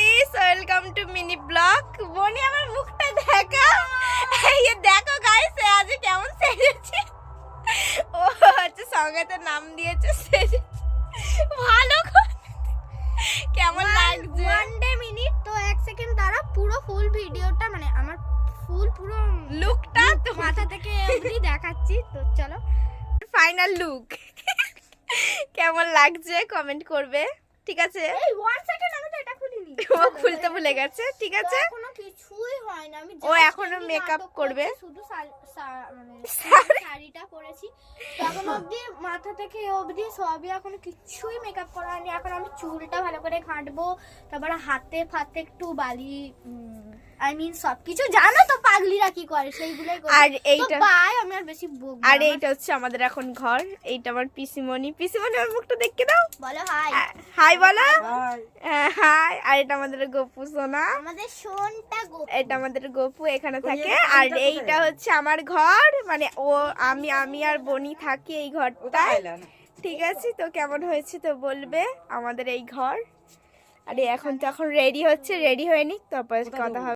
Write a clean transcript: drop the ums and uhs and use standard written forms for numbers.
Guys, welcome to mini blog. বনি আমার মুখটা দেখা, এই দেখো গাইস আজ কেমন সেজেছে। ও হচ্ছে সঙ্গেতে নাম দিয়েছে সেজে ভালো কেমন লাগছে। ওয়ান ডে মিনিট তো 1 সেকেন্ড দাঁড়া, পুরো ফুল ভিডিওটা মানে আমার ফুল পুরো লুকটা তো মাথা থেকে অবধি দেখাচ্ছি। তো চলো ফাইনাল লুক কেমন লাগছে কমেন্ট করবে, ঠিক আছে? এই 1 সেকেন্ড আমি তো এটা খুলিনি, ও খুলতে ভুলে গেছে, ঠিক আছে? এখনো কিছুই হয় না, আমি ও এখনো মেকআপ করবে, শুধু মানে শাড়িটা পরেছি তো এখন অবধি মাথা থেকে অবধি সবই এখনো কিছুই মেকআপ করা হয়নি। এখন আমি চুলটা ভালো করে কাটবো, তারপরে হাতে ফাতে একটু বালি আই মিন সবকিছু জানো তো পাগলিরা কি করে সেইগুলোই করে। আর এইটা বাই, আমি আর বেশি বকবো না। আর এইটা হচ্ছে আমাদের এখন ঘর, এইটা আমার পিসিমণি। পিসিমণি ওর মুখটা দেখে দাও, বলো হাই। হাই বলো। হাই। আর এটা আমাদের গপু সোনা, আমাদের সোনটা গো, এটা আমাদের গপু এখানে থাকে। আর এইটা হচ্ছে আমার ঘর, মানে ও আমি আর বনি থাকি এই ঘরটায়, ঠিক আছে? তো কেমন হয়েছে তো বলবে আমাদের এই ঘর। আরে এখন রেডি হচ্ছে, রেডি হয়নি, তারপর কথা হবে।